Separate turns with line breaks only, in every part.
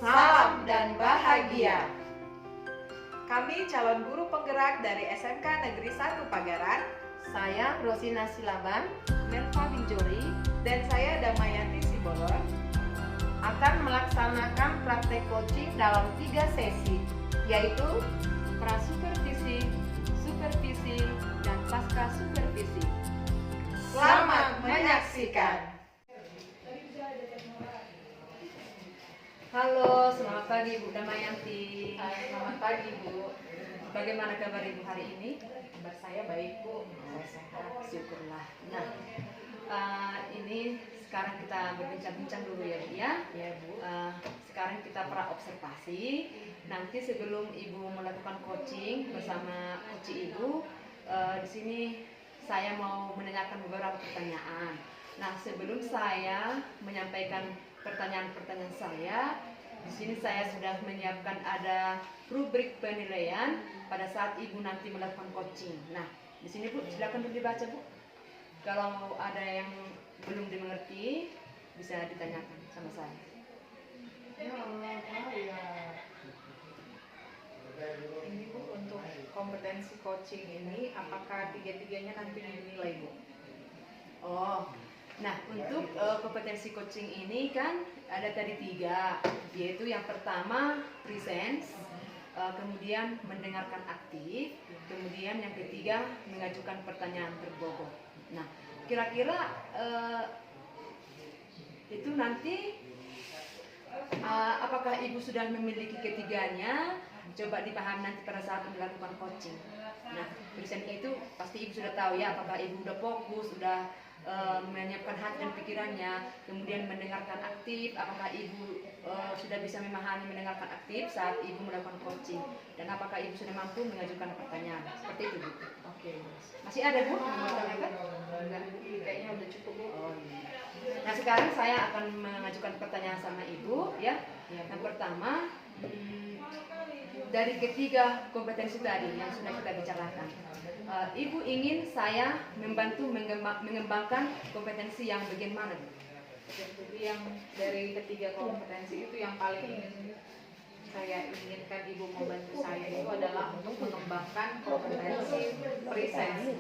Salam dan bahagia.
Kami calon guru penggerak dari SMK Negeri 1 Pagaran.
Saya Rosina Silaban,
Melva Binjori, dan saya Damayanti Sibolon
akan melaksanakan praktek coaching dalam 3 sesi, yaitu prasupervisi, supervisi, dan pasca supervisi.
Selamat menyaksikan.
Halo, selamat pagi Bu Damayanti.
Selamat pagi Bu.
Bagaimana kabar Ibu hari ini?
Kabar saya baik Bu, saya sehat.
Syukurlah. Nah, ini sekarang kita berbincang-bincang dulu ya Bu ya.
Ya Bu.
Sekarang kita praobservasi. Nanti sebelum Ibu melakukan coaching bersama coach Ibu, di sini saya mau menanyakan beberapa pertanyaan. Nah, sebelum saya menyampaikan pertanyaan-pertanyaan saya, di sini saya sudah menyiapkan ada rubrik penilaian pada saat Ibu nanti melakukan coaching. Nah, di sini Bu, silakan dulu dibaca Bu. Kalau ada yang belum dimengerti, bisa ditanyakan sama saya.
Ini Bu, untuk kompetensi coaching ini apakah tiga-tiganya nanti dinilai Bu?
Oh, nah untuk kompetensi coaching ini kan ada tadi 3, yaitu yang pertama presence, kemudian mendengarkan aktif, kemudian yang ketiga mengajukan pertanyaan berbobot. Nah, kira-kira itu nanti apakah Ibu sudah memiliki ketiganya? Coba dipahami nanti pada saat melakukan coaching. Nah, presence itu pasti Ibu sudah tahu ya, apakah Ibu sudah fokus, sudah menyiapkan hati dan pikirannya, kemudian mendengarkan aktif, apakah Ibu sudah bisa memahami mendengarkan aktif saat Ibu melakukan coaching, dan apakah Ibu sudah mampu mengajukan pertanyaan. Seperti itu Bu.
Oke.
Masih ada Bu yang mau tanyakan?
Enggak, kayaknya udah cukup Bu.
Oh, iya. Nah, sekarang saya akan mengajukan pertanyaan sama Ibu ya. Yang pertama, dari ketiga kompetensi tadi yang sudah kita bicarakan, Ibu ingin saya membantu mengembangkan kompetensi yang bagian mana?
Jadi yang dari ketiga kompetensi itu yang paling ingin saya inginkan Ibu membantu saya itu adalah untuk mengembangkan kompetensi presence.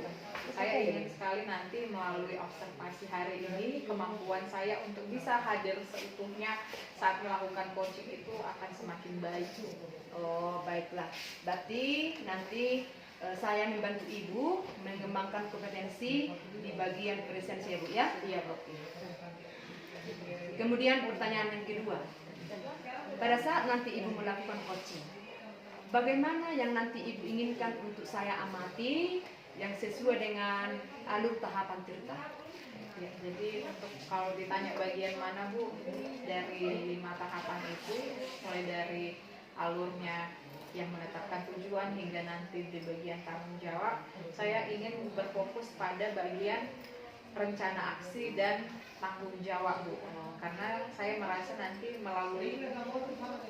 Saya ingin sekali nanti melalui observasi hari ini kemampuan saya untuk bisa hadir seutuhnya saat melakukan coaching itu akan semakin baik.
Oh, baiklah. Berarti nanti saya membantu Ibu mengembangkan kompetensi di bagian presence ya Bu ya?
Iya Bu.
Kemudian pertanyaan yang kedua, pada saat nanti Ibu melakukan coaching, bagaimana yang nanti Ibu inginkan untuk saya amati yang sesuai dengan alur tahapan tirta?
Ya, jadi untuk kalau ditanya bagian mana Bu, dari 5 tahapan itu, mulai dari alurnya yang menetapkan tujuan hingga nanti di bagian tanggung jawab, saya ingin berfokus pada bagian rencana aksi dan tanggung jawab Bu. Karena saya merasa nanti melalui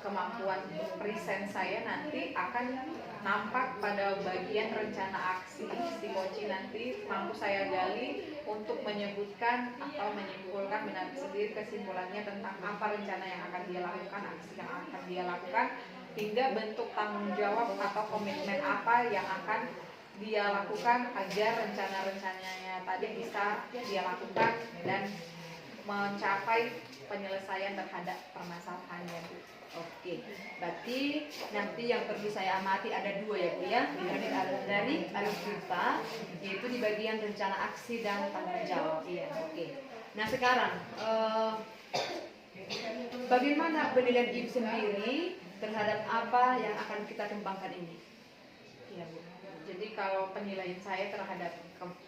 kemampuan present saya nanti akan nampak pada bagian rencana aksi si coaching nanti mampu saya gali untuk menyebutkan atau menyimpulkan benar sendiri kesimpulannya tentang apa rencana yang akan dia lakukan, aksi yang akan dia lakukan, hingga bentuk tanggung jawab atau komitmen apa yang akan dia lakukan agar rencana-rencananya tadi bisa dia lakukan dan mencapai penyelesaian terhadap permasalahannya Bu.
Oke, berarti nanti yang perlu saya amati ada 2 ya Bu ya, dari alur tirta, yaitu di bagian rencana aksi dan tanggung jawab. Iya, oke. Nah sekarang bagaimana penilaian Ibu sendiri terhadap apa yang akan kita kembangkan ini?
Iya Bu. Jadi kalau penilaian saya terhadap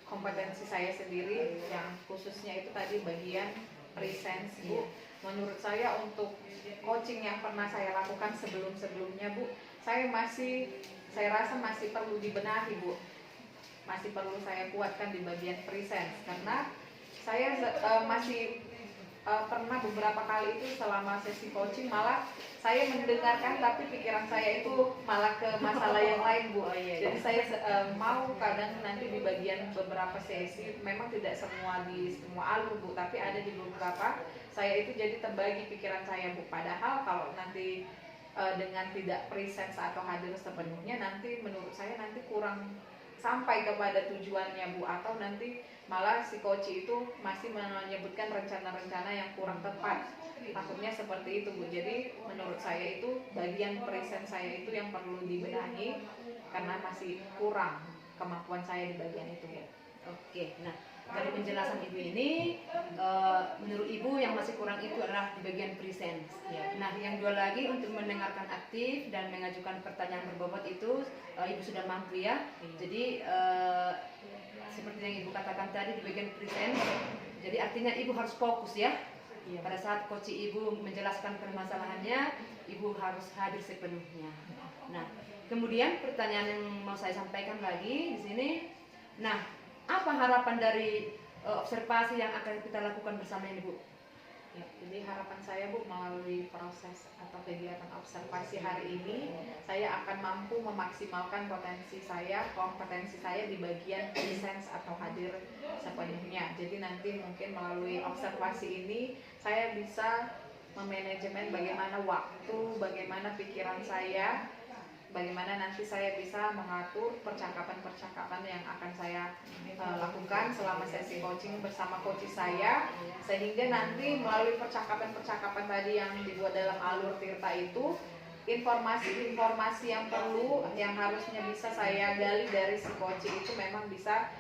kompetensi saya sendiri yang khususnya itu tadi bagian presence Bu, menurut saya untuk coaching yang pernah saya lakukan sebelum-sebelumnya Bu, saya rasa masih perlu dibenahi Bu, masih perlu saya kuatkan di bagian presence karena saya masih pernah beberapa kali itu selama sesi coaching malah saya mendengarkan tapi pikiran saya itu malah ke masalah yang lain, Bu.
Oh iya,
Jadi
iya.
saya mau kadang nanti di bagian beberapa sesi, memang tidak semua di semua alur, Bu, tapi ada di beberapa saya itu jadi terbagi pikiran saya, Bu. Padahal kalau nanti dengan tidak presence atau hadir sepenuhnya, nanti menurut saya nanti kurang sampai kepada tujuannya, Bu, atau nanti malah si coach itu masih menyebutkan rencana-rencana yang kurang tepat. Takutnya seperti itu, Bu. Jadi menurut saya itu bagian present saya itu yang perlu dibenahi karena masih kurang kemampuan saya di bagian itu, Bu.
Oke, nah dari penjelasan ibu ini, menurut ibu yang masih kurang itu adalah di bagian presence.
Ya.
Nah, yang dua lagi untuk mendengarkan aktif dan mengajukan pertanyaan berbobot itu ibu sudah mampu ya.
Iya.
Jadi seperti yang ibu katakan tadi di bagian presence, jadi artinya ibu harus fokus ya.
Iya.
Pada saat coach ibu menjelaskan permasalahannya, ibu harus hadir sepenuhnya. Nah, kemudian pertanyaan yang mau saya sampaikan lagi di sini, nah, apa harapan dari observasi yang akan kita lakukan bersama ini, Bu?
Ya, jadi harapan saya, Bu, melalui proses atau kegiatan observasi hari ini, saya akan mampu memaksimalkan potensi saya, kompetensi saya di bagian presence atau hadir sepenuhnya. Jadi nanti mungkin melalui observasi ini, saya bisa memanajemen bagaimana waktu, bagaimana pikiran saya, bagaimana nanti saya bisa mengatur percakapan-percakapan yang akan saya lakukan selama sesi coaching bersama coach saya, sehingga nanti melalui percakapan-percakapan tadi yang dibuat dalam alur Tirta itu, informasi-informasi yang perlu, yang harusnya bisa saya gali dari si coach itu memang bisa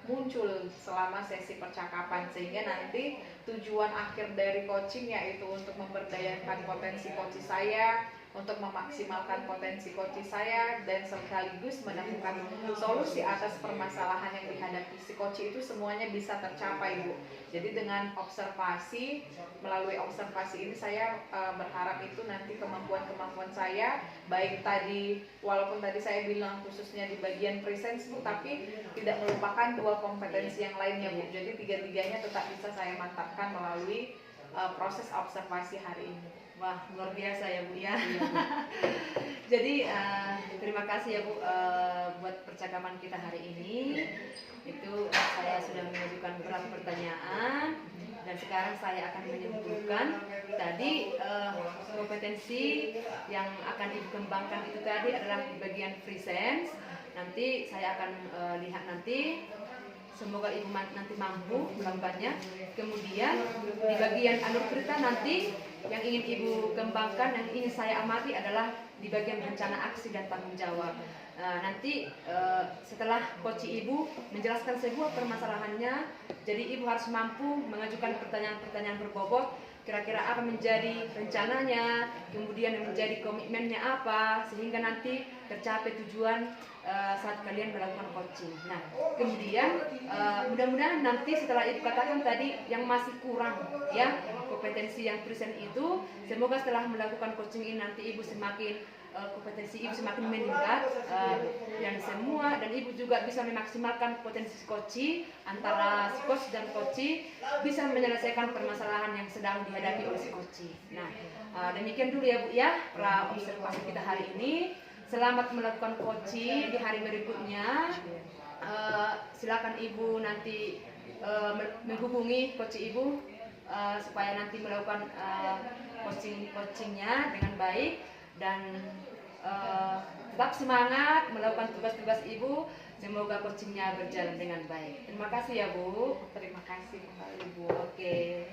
muncul selama sesi percakapan, sehingga nanti tujuan akhir dari coaching yaitu untuk memberdayakan potensi coach saya, untuk memaksimalkan potensi coach saya, dan sekaligus menemukan solusi atas permasalahan yang dihadapi si coach itu semuanya bisa tercapai, Bu. Jadi dengan observasi, melalui observasi ini saya berharap itu nanti kemampuan-kemampuan saya, baik tadi walaupun tadi saya bilang khususnya di bagian presence, Bu, tapi tidak melupakan dua kompetensi yang lainnya, Bu. Jadi tiga-tiganya tetap bisa saya mantapkan melalui proses observasi hari ini.
Wah, luar biasa ya, Bu ya.
Iya, Bu.
Jadi terima kasih ya, Bu, buat percakapan kita hari ini. Itu saya sudah mengajukan beberapa pertanyaan dan sekarang saya akan menyimpulkan tadi kompetensi yang akan dikembangkan itu tadi adalah di bagian presence. Nanti saya akan lihat nanti, semoga ibu nanti mampu melakukannya. Kemudian di bagian alur cerita nanti yang ingin ibu kembangkan, yang ingin saya amati adalah di bagian rencana aksi dan tanggung jawab. Nanti setelah coach ibu menjelaskan sebuah permasalahannya, jadi ibu harus mampu mengajukan pertanyaan-pertanyaan berbobot. Kira-kira apa menjadi rencananya, kemudian menjadi komitmennya apa, sehingga nanti tercapai tujuan saat kalian melakukan coaching. Nah, kemudian mudah-mudahan nanti setelah ibu katakan tadi yang masih kurang ya kompetensi yang present itu, semoga setelah melakukan coaching ini nanti ibu semakin kompetensi ibu semakin meningkat dan ibu juga bisa memaksimalkan potensi coach antara si coach dan coach bisa menyelesaikan permasalahan yang sedang dihadapi oleh si coach. Nah, demikian dulu ya, Bu ya, pra observasi kita hari ini. Selamat melakukan coaching di hari berikutnya. Silakan ibu nanti menghubungi coach ibu supaya nanti melakukan coachingnya dengan baik dan tetap semangat melakukan tugas-tugas ibu. Semoga coachingnya berjalan dengan baik. Terima kasih ya, Bu.
Terima kasih kembali, Bu.
Oke.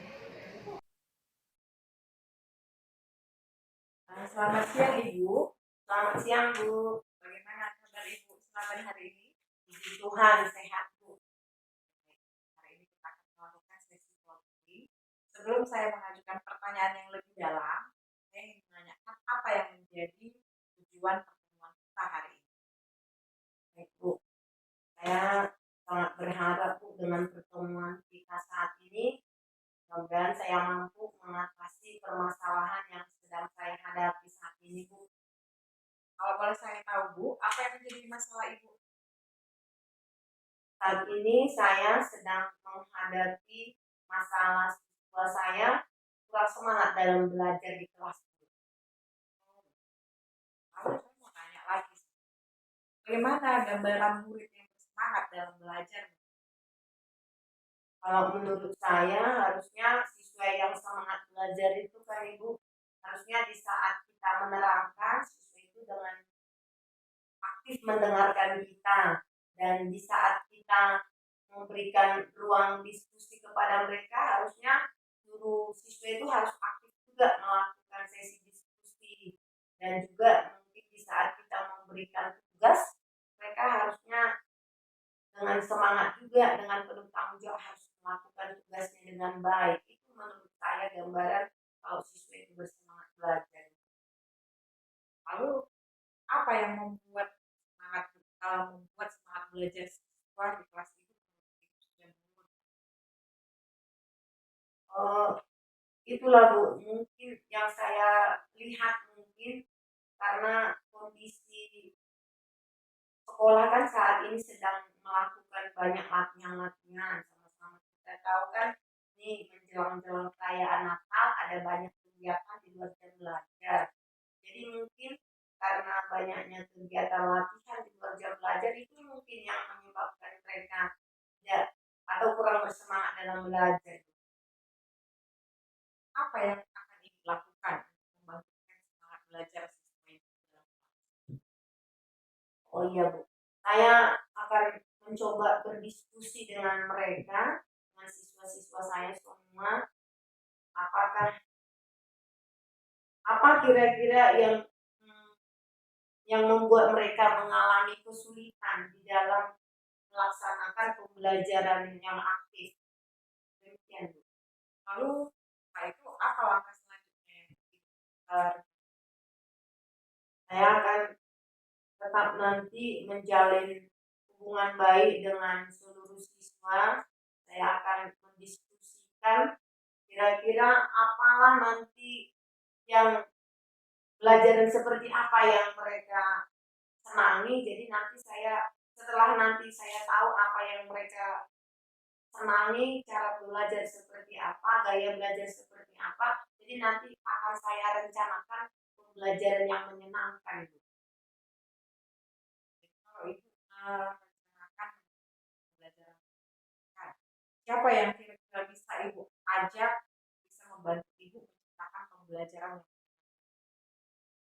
Selamat siang Ibu. Selamat siang Bu. Bagaimana kabar Ibu selama hari ini? Puji Tuhan sehat Bu. Hari ini kita akan melakukan sesi coaching. Sebelum saya mengajukan pertanyaan yang lebih dalam, saya ingin menanyakan apa yang menjadi tujuan pertemuan kita hari ini. Baik Bu, saya sangat berharap Bu dengan pertemuan kita saat ini. Mudah-mudahan saya mampu mengatasi permasalahan yang sedang saya hadapi saat ini, Bu. Kalau boleh saya tahu, Bu, apa yang menjadi masalah Ibu? Saat ini saya sedang menghadapi masalah siswa saya kurang semangat dalam belajar di kelas.
Lalu saya mau tanya lagi, bagaimana gambaran murid yang bersemangat dalam belajar?
Kalau menurut saya harusnya siswa yang semangat belajar itu kan Ibu, harusnya di saat kita menerangkan siswa itu dengan aktif mendengarkan kita, dan di saat kita memberikan ruang diskusi kepada mereka harusnya guru siswa itu harus aktif juga melakukan sesi diskusi, dan juga mungkin di saat kita memberikan tugas mereka harusnya dengan semangat juga, dengan penuh tanggung jawab harus melakukan tugasnya dengan baik. Itu menurut saya gambaran kalau siswa itu bersemangat belajar.
Lalu apa yang membuat semangat belajar siswa di kelas itu?
Itulah Bu, mungkin yang saya lihat mungkin karena kondisi sekolah kan saat ini sedang melakukan banyak latihan-latihan sama-sama. Kita tahu kan ini menjelang perayaan Natal ada banyak kegiatan di luar jam belajar. Jadi mungkin karena banyaknya kegiatan latihan di luar jam belajar itu mungkin yang menyebabkan mereka tidak atau kurang bersemangat dalam belajar.
Apa yang akan Ibu lakukan untuk membangkitkan semangat belajar siswa itu dalam kelas?
Oh iya Bu, saya akan mencoba berdiskusi dengan mereka, dengan siswa-siswa saya semua, apakah apa kira-kira yang membuat mereka mengalami kesulitan di dalam melaksanakan pembelajaran yang aktif. Demikian Bu.
Lalu setelah itu apa langkah selanjutnya yang
Saya akan tetap nanti menjalin hubungan baik dengan seluruh siswa. Saya akan mendiskusikan kira-kira apalah nanti yang pelajaran seperti apa yang mereka senangi. Jadi setelah nanti saya tahu apa yang mereka senangi, cara belajar seperti apa, gaya belajar seperti apa, jadi nanti akan saya rencanakan pembelajaran yang menyenangkan.
kalau Ibu merencanakan pembelajaran menyenangkan, siapa yang kira-kira bisa Ibu ajak bisa membantu Ibu menciptakan pembelajaran yang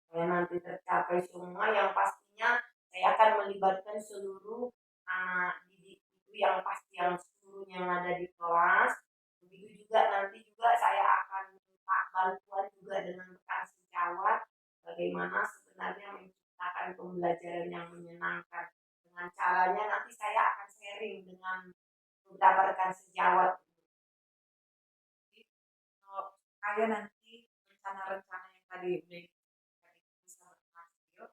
Saya nanti tercapai semua, yang pastinya saya akan melibatkan seluruh anak didik itu yang pasti, yang seluruhnya yang ada di kelas. Begitu juga nanti juga saya akan minta bantuan juga dengan rekan sejawat bagaimana sebenarnya menciptakan pembelajaran yang menyenangkan. Dengan caranya nanti saya akan sharing dengan beberapa rekan sejawat.
supaya nanti rencana-rencana yang tadi bisa berhasil,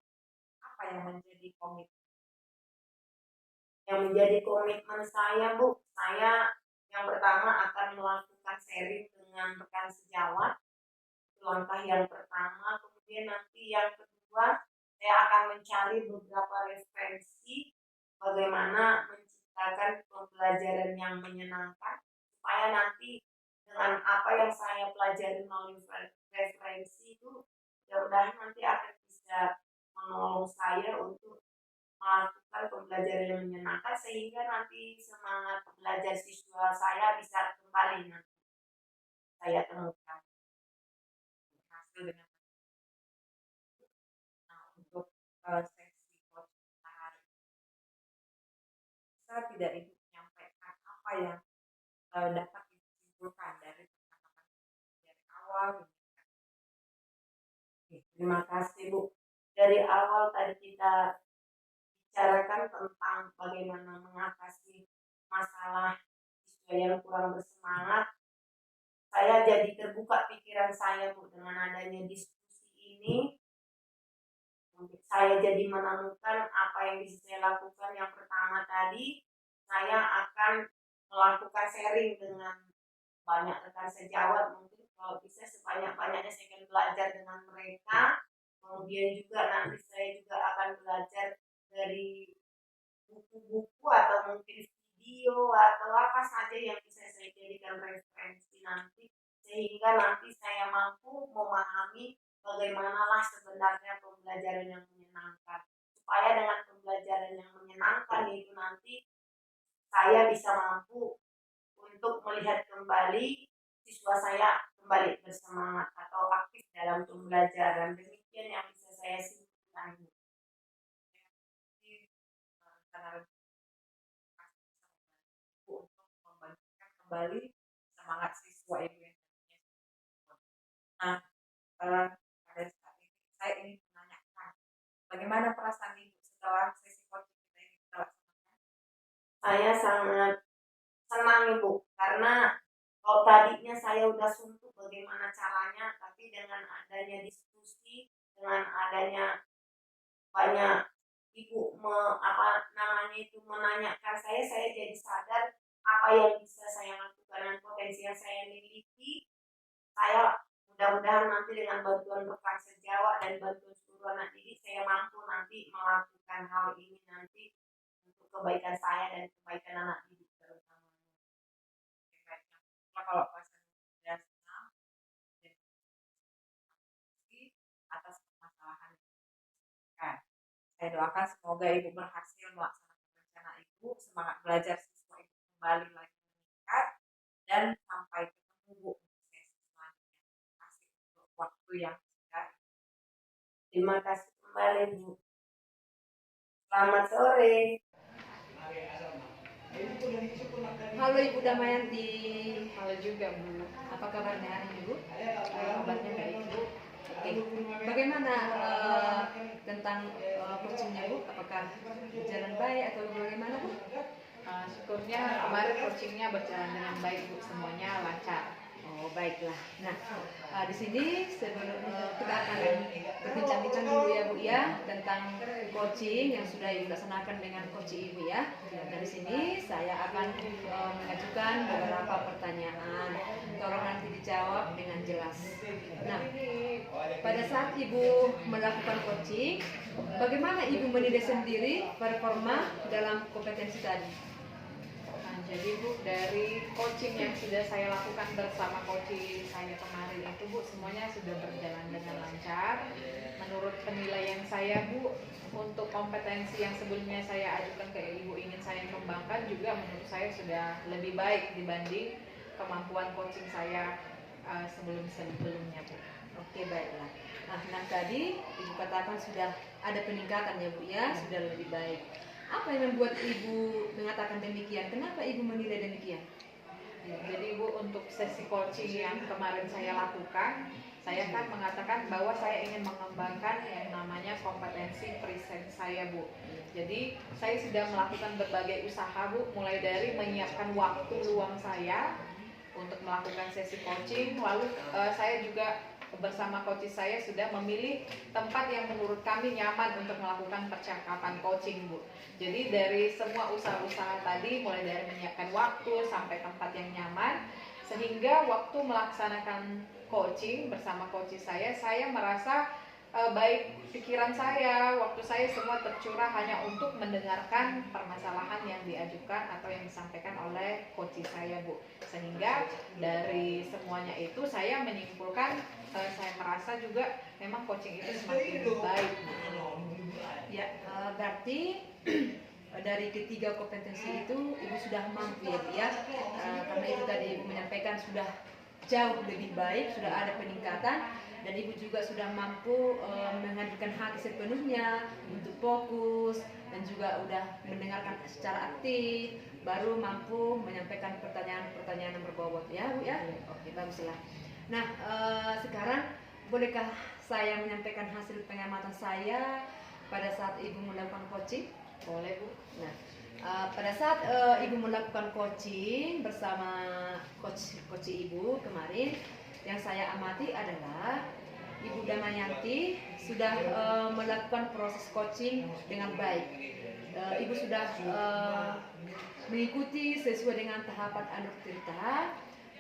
apa yang menjadi komitmen?
Yang menjadi komitmen saya Bu, saya yang pertama akan melakukan sharing dengan rekan sejawat, itu langkah yang pertama. Kemudian nanti yang kedua, saya akan mencari beberapa referensi bagaimana menciptakan pembelajaran yang menyenangkan, supaya nanti dengan apa yang saya pelajari melalui referensi itu mudah-mudahan nanti akan bisa menolong saya untuk melakukan pembelajaran yang menyenangkan, sehingga nanti semangat belajar siswa saya bisa kembali nanti saya temukan
Hasil dengan untuk sesi coaching hari bisa tidak Ibu menyampaikan apa yang dapat disimpulkan dari percakapan dari awal?
Terima kasih Bu. Dari awal tadi kita bicarakan tentang bagaimana mengatasi masalah siswa yang kurang bersemangat. Saya jadi terbuka pikiran saya Bu, dengan adanya diskusi ini. Saya jadi menemukan apa yang bisa saya lakukan. Yang pertama tadi, saya akan melakukan sharing dengan banyak rekan sejawat, mungkin kalau bisa sebanyak-banyaknya saya akan belajar dengan mereka. Kemudian juga nanti saya juga akan belajar dari buku-buku atau mungkin video atau apa saja yang bisa saya jadikan referensi nanti sehingga nanti saya mampu memahami bagaimanalah sebenarnya pembelajaran yang menyenangkan. Supaya dengan pembelajaran yang menyenangkan itu nanti saya bisa mampu untuk melihat kembali siswa saya kembali bersemangat atau aktif dalam pembelajaran. Demikian yang bisa saya simpulkan. Untuk membangkitkan kembali semangat siswa ibu yang tadinya. Nah, pada saat ini saya ingin menanyakan bagaimana perasaan ibu setelah sesi coaching kita ini kita laksanakan? Saya sangat senang ibu, karena kalau tadinya saya udah suntuk bagaimana caranya, tapi dengan adanya diskusi, dengan adanya banyak ibu menanyakan saya jadi sadar apa yang bisa saya lakukan dan potensi yang saya miliki. Saya mudah-mudahan nanti dengan bantuan rekan sejawat dan bantuan seluruh anak didik saya mampu nanti melakukan hal ini nanti untuk kebaikan saya dan kebaikan anak didik terutama. Kalau pasien sudah senang atas permasalahan, saya doakan semoga ibu berhasil melaksanakan rencana ibu, semangat belajar siswa ibu kembali lagi meningkat, dan sampai ketemu bu untuk sesi selanjutnya. Terima kasih untuk waktu yang singkat. Terima kasih kembali bu. Selamat sore.
Halo Ibu Damayanti.
Halo juga Bu.
Apa kabarnya hari ini Bu?
Kabarnya baik Bu.
Oke. Bagaimana tentang coachingnya Bu? Apakah berjalan baik atau bagaimana Bu?
Syukurnya kemarin coachingnya berjalan dengan baik Bu, semuanya lancar.
Oh baiklah. Nah di sini sebelum kita akan berbincang-bincang dulu ya Bu ya tentang coaching yang sudah Ibu laksanakan dengan coach Ibu ya. Dan di sini saya akan mengajukan beberapa pertanyaan. Tolong nanti dijawab dengan jelas. Nah pada saat Ibu melakukan coaching, bagaimana Ibu menilai sendiri performa dalam kompetensi tadi?
Jadi Bu, dari coaching yang sudah saya lakukan bersama coaching saya kemarin itu Bu, semuanya sudah berjalan dengan lancar. Menurut penilaian saya Bu, untuk kompetensi yang sebelumnya saya ajukan ke Ibu ingin saya kembangkan juga menurut saya sudah lebih baik dibanding kemampuan coaching saya sebelumnya Bu.
Oke baiklah. Nah tadi Ibu katakan sudah ada peningkatan ya Bu ya, sudah lebih baik. Apa yang membuat Ibu mengatakan demikian? Kenapa Ibu menilai demikian?
Ya, jadi Bu, untuk sesi coaching yang kemarin saya lakukan, saya kan mengatakan bahwa saya ingin mengembangkan yang namanya kompetensi present saya Bu. Jadi saya sudah melakukan berbagai usaha Bu, mulai dari menyiapkan waktu luang saya untuk melakukan sesi coaching, lalu saya juga bersama coach saya sudah memilih tempat yang menurut kami nyaman untuk melakukan percakapan coaching Bu. Jadi dari semua usaha-usaha tadi, mulai dari menyiapkan waktu sampai tempat yang nyaman, sehingga waktu melaksanakan coaching bersama coach saya merasa baik pikiran saya, waktu saya semua tercurah hanya untuk mendengarkan permasalahan yang diajukan atau yang disampaikan oleh coach saya Bu. Sehingga dari semuanya itu saya menyimpulkan saya merasa juga memang coaching itu semakin baik.
Ya, berarti dari ketiga kompetensi itu Ibu sudah mampu ya Bu ya. Karena itu tadi Ibu menyampaikan sudah jauh lebih baik, sudah ada peningkatan, dan Ibu juga sudah mampu menghadirkan hati sepenuhnya untuk fokus dan juga udah mendengarkan secara aktif, baru mampu menyampaikan pertanyaan-pertanyaan yang berbobot ya Bu ya. Oke, baguslah. Nah sekarang bolehkah saya menyampaikan hasil pengamatan saya pada saat Ibu melakukan coaching?
Boleh Bu.
Nah pada saat Ibu melakukan coaching bersama coach Ibu kemarin, yang saya amati adalah Ibu Damayanti sudah melakukan proses coaching dengan baik. Ibu sudah mengikuti sesuai dengan tahapan alur cerita,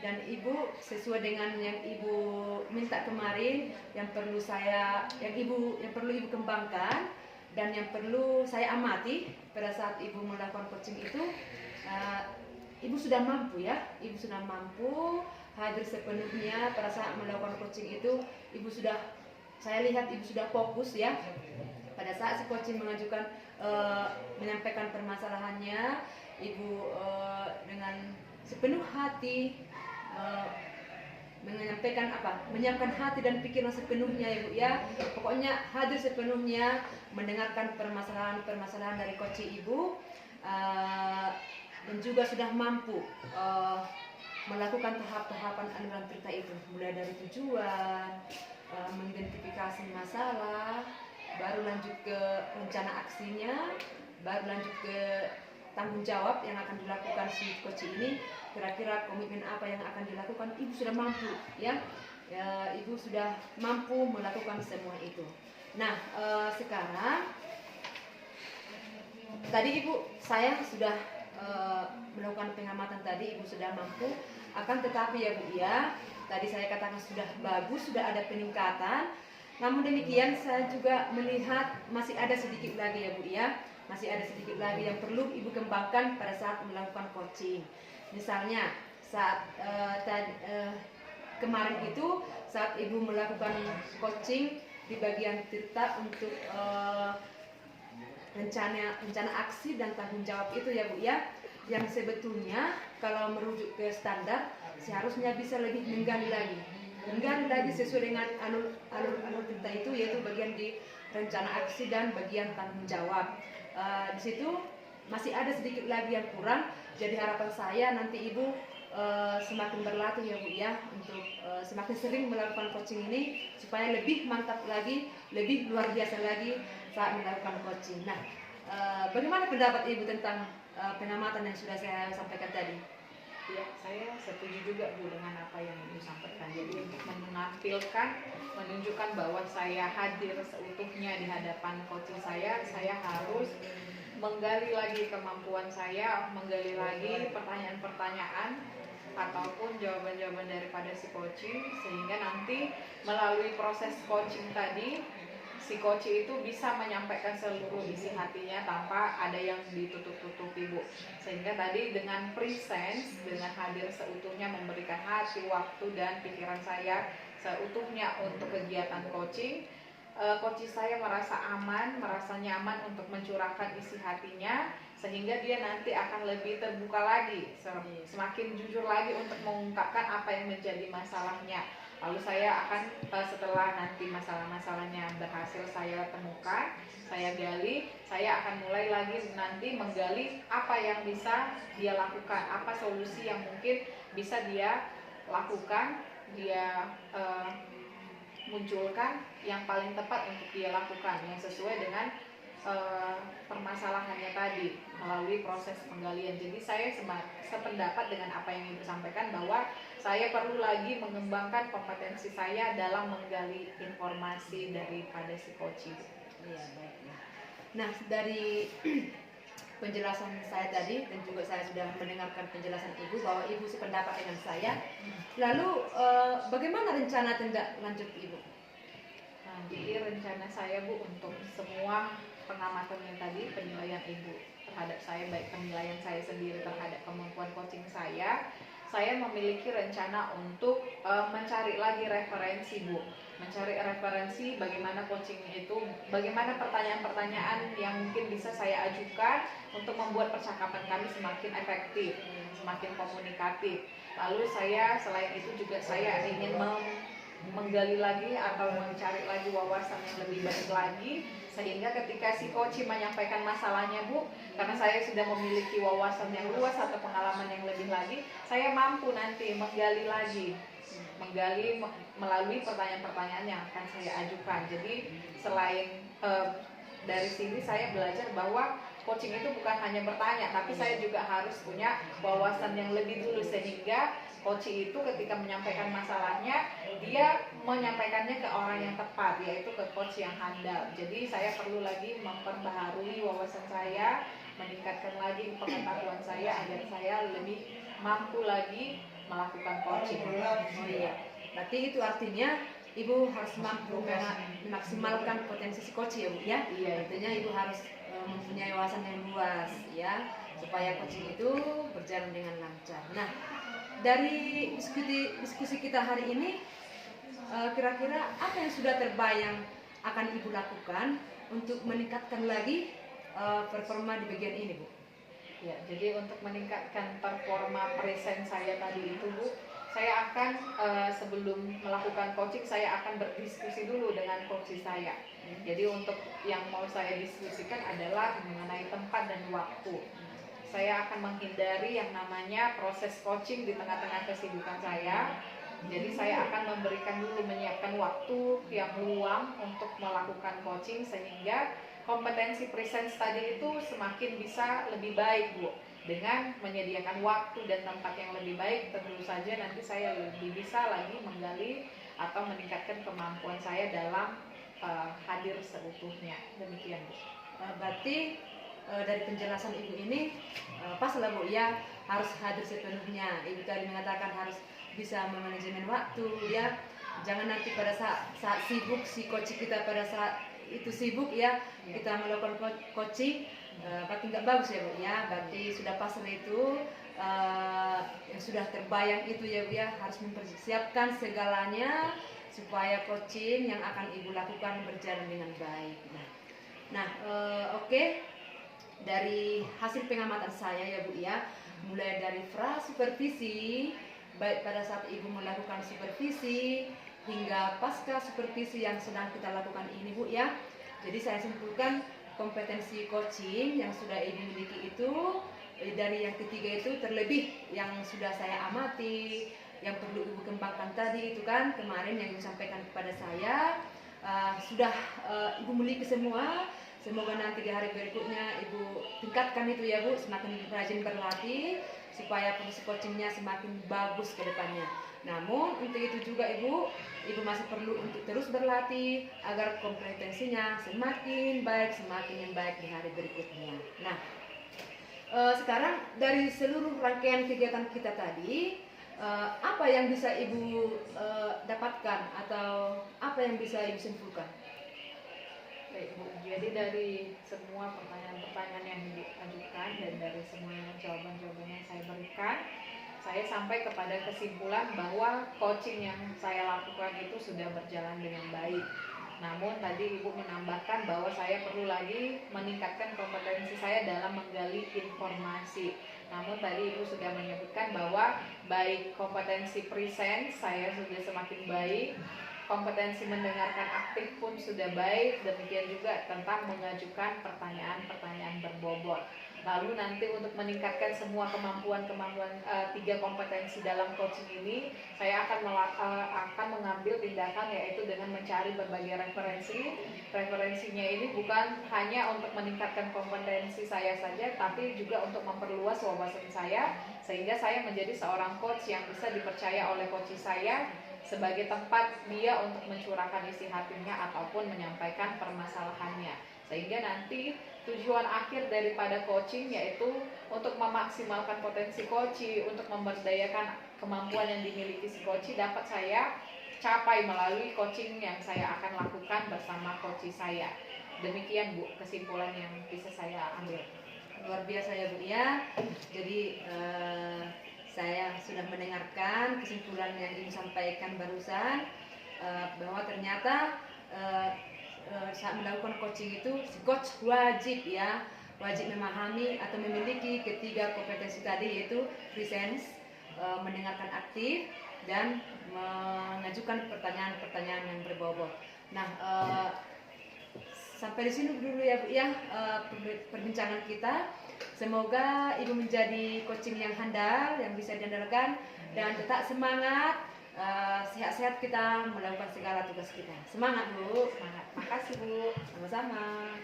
dan Ibu sesuai dengan yang Ibu minta kemarin, yang perlu Ibu kembangkan dan yang perlu saya amati pada saat Ibu melakukan coaching itu, Ibu sudah mampu ya, Ibu sudah mampu hadir sepenuhnya pada saat melakukan coaching itu. Saya lihat ibu sudah fokus ya pada saat si coaching menyampaikan permasalahannya. Ibu dengan sepenuh hati menyiapkan hati dan pikiran sepenuhnya ibu ya. Pokoknya hadir sepenuhnya mendengarkan permasalahan dari coaching ibu, dan juga sudah mampu melakukan tahap-tahapan aliran cerita itu, mulai dari tujuan, mengidentifikasi masalah, baru lanjut ke rencana aksinya, baru lanjut ke tanggung jawab yang akan dilakukan si coach ini. Kira-kira komitmen apa yang akan dilakukan, ibu sudah mampu ya, ibu sudah mampu melakukan semua itu. Nah, sekarang tadi saya sudah melakukan pengamatan tadi, ibu sudah mampu. Akan tetapi ya bu ya, tadi saya katakan sudah bagus, sudah ada peningkatan. Namun demikian saya juga melihat masih ada sedikit lagi ya bu ya, masih ada sedikit lagi yang perlu ibu kembangkan pada saat melakukan coaching. Misalnya saat kemarin itu saat ibu melakukan coaching di bagian tirta untuk rencana aksi dan tanggung jawab itu ya bu ya, yang sebetulnya kalau merujuk ke standar seharusnya bisa lebih menggali lagi sesuai dengan alur tirta itu, yaitu bagian di rencana aksi dan bagian tanggung jawab. Di situ masih ada sedikit lagi yang kurang. Jadi harapan saya nanti ibu semakin berlatih ya bu ya, untuk semakin sering melakukan coaching ini supaya lebih mantap lagi, lebih luar biasa lagi saat melakukan coaching. Nah, bagaimana pendapat ibu tentang pengamatan yang sudah saya sampaikan tadi?
Ya, saya setuju juga Bu dengan apa yang Ibu sampaikan. Jadi untuk menunjukkan bahwa saya hadir seutuhnya di hadapan coaching saya harus menggali lagi kemampuan saya, menggali lagi pertanyaan-pertanyaan ataupun jawaban-jawaban daripada si coaching, sehingga nanti melalui proses coaching tadi si coach itu bisa menyampaikan seluruh isi hatinya tanpa ada yang ditutup-tutupi Bu. Sehingga tadi dengan presence, dengan hadir seutuhnya, memberikan hati, waktu dan pikiran saya seutuhnya untuk kegiatan coaching, coach saya merasa aman, merasa nyaman untuk mencurahkan isi hatinya, sehingga dia nanti akan lebih terbuka lagi, semakin jujur lagi untuk mengungkapkan apa yang menjadi masalahnya. Lalu saya akan setelah nanti masalah-masalahnya berhasil saya temukan, saya gali, saya akan mulai lagi nanti menggali apa yang bisa dia lakukan, apa solusi yang mungkin bisa dia lakukan, dia munculkan yang paling tepat untuk dia lakukan, yang sesuai dengan permasalahannya tadi melalui proses penggalian. Jadi saya sependapat dengan apa yang Ibu sampaikan, bahwa saya perlu lagi mengembangkan kompetensi saya dalam menggali informasi daripada si coach.
Iya, baik. Nah, dari penjelasan saya tadi dan juga saya sudah mendengarkan penjelasan Ibu bahwa Ibu sependapat dengan saya. Lalu bagaimana rencana tindak lanjut Ibu?
Nah, jadi rencana saya Bu untuk semua pengamatan yang tadi, penilaian Ibu terhadap saya, baik penilaian saya sendiri terhadap kemampuan coaching saya memiliki rencana untuk mencari lagi referensi Bu, mencari referensi bagaimana coaching itu, bagaimana pertanyaan-pertanyaan yang mungkin bisa saya ajukan untuk membuat percakapan kami semakin efektif, semakin komunikatif. Lalu selain itu juga saya ingin menggali lagi atau mencari lagi wawasan yang lebih baik lagi, sehingga ketika si coach menyampaikan masalahnya Bu, karena saya sudah memiliki wawasan yang luas atau pengalaman yang lebih lagi, saya mampu nanti menggali melalui pertanyaan-pertanyaan yang akan saya ajukan. Jadi selain dari sini saya belajar bahwa coaching itu bukan hanya bertanya, tapi saya juga harus punya wawasan yang lebih dulu, sehingga coach itu ketika menyampaikan masalahnya, dia menyampaikannya ke orang yang tepat, yaitu ke coach yang handal. Jadi saya perlu lagi memperbaharui wawasan saya, meningkatkan lagi pengetahuan saya agar saya lebih mampu lagi melakukan coaching.
Oh iya, berarti itu artinya Ibu harus mampu memaksimalkan potensi si coach ya Bu ya?
Iya.
Artinya Ibu harus mempunyai wawasan yang luas ya, supaya coaching itu berjalan dengan lancar. Nah, dari diskusi kita hari ini, kira-kira apa yang sudah terbayang akan Ibu lakukan untuk meningkatkan lagi performa di bagian ini, Bu?
Ya, jadi untuk meningkatkan performa present saya tadi itu, Bu, saya akan sebelum melakukan coaching saya akan berdiskusi dulu dengan coach saya. Jadi untuk yang mau saya diskusikan adalah mengenai tempat dan waktu. Saya akan menghindari yang namanya proses coaching di tengah-tengah kesibukan saya. Jadi saya akan memberikan dulu, menyiapkan waktu yang luang untuk melakukan coaching sehingga kompetensi presence tadi itu semakin bisa lebih baik, Bu. Dengan menyediakan waktu dan tempat yang lebih baik, tentu saja nanti saya lebih bisa lagi menggali atau meningkatkan kemampuan saya dalam hadir seutuhnya. Demikian, Bu.
Berarti dari penjelasan Ibu ini pas lah, Bu, ya, harus hadir sepenuhnya. Ibu tadi mengatakan harus bisa memanajemen waktu, ya. Jangan nanti pada saat sibuk, si coach kita pada saat itu sibuk, ya, kita melakukan coaching, berarti nggak bagus, ya, Bu, ya. Berarti sudah pas itu yang sudah terbayang itu, ya, Bu, ya, harus mempersiapkan segalanya supaya coaching yang akan Ibu lakukan berjalan dengan baik. Nah, oke. Dari hasil pengamatan saya, ya, Bu, ya, mulai dari supervisi, baik pada saat Ibu melakukan supervisi hingga pasca supervisi yang sedang kita lakukan ini, Bu, ya. Jadi saya simpulkan kompetensi coaching yang sudah Ibu miliki itu dari yang ketiga itu, terlebih yang sudah saya amati, yang perlu Ibu kembangkan tadi itu kan kemarin yang Ibu sampaikan kepada saya, sudah Ibu miliki semua. Semoga nanti di hari berikutnya Ibu tingkatkan itu, ya, Bu, semakin rajin berlatih supaya proses coachingnya semakin bagus ke depannya. Namun untuk itu juga Ibu masih perlu untuk terus berlatih agar kompetensinya semakin yang baik di hari berikutnya. Nah, sekarang dari seluruh rangkaian kegiatan kita tadi, apa yang bisa Ibu dapatkan atau apa yang bisa Ibu simpulkan?
Baik, Bu. Jadi dari semua pertanyaan-pertanyaan yang diajukan dan dari semua jawaban-jawaban yang saya berikan, saya sampai kepada kesimpulan bahwa coaching yang saya lakukan itu sudah berjalan dengan baik. Namun tadi Ibu menambahkan bahwa saya perlu lagi meningkatkan kompetensi saya dalam menggali informasi. Namun tadi Ibu sudah menyebutkan bahwa baik kompetensi present saya sudah semakin baik, kompetensi mendengarkan aktif pun sudah baik, demikian juga tentang mengajukan pertanyaan-pertanyaan berbobot. Lalu nanti untuk meningkatkan semua kemampuan-kemampuan 3 kompetensi dalam coaching ini, saya akan mengambil tindakan yaitu dengan mencari berbagai referensi. Referensinya ini bukan hanya untuk meningkatkan kompetensi saya saja, tapi juga untuk memperluas wawasan saya, sehingga saya menjadi seorang coach yang bisa dipercaya oleh coach saya sebagai tempat dia untuk mencurahkan isi hatinya ataupun menyampaikan permasalahannya, sehingga nanti tujuan akhir daripada coaching yaitu untuk memaksimalkan potensi coach, untuk memberdayakan kemampuan yang dimiliki si coach dapat saya capai melalui coaching yang saya akan lakukan bersama coach saya. Demikian, Bu, kesimpulan yang bisa saya ambil.
Luar biasa, ya, Bu, ya. Jadi saya sudah mendengarkan kesimpulan yang Ibu sampaikan barusan, bahwa ternyata saat melakukan coaching itu si coach wajib memahami atau memiliki ketiga kompetensi tadi, yaitu presence, mendengarkan aktif, dan mengajukan pertanyaan-pertanyaan yang berbobot. Nah, sampai di sini dulu, ya, Bu, ya, perbincangan kita. Semoga Ibu menjadi coaching yang handal, yang bisa diandalkan, dan tetap semangat, sehat-sehat kita melakukan segala tugas kita. Semangat, Bu.
Semangat. Makasih, Bu.
Sama-sama.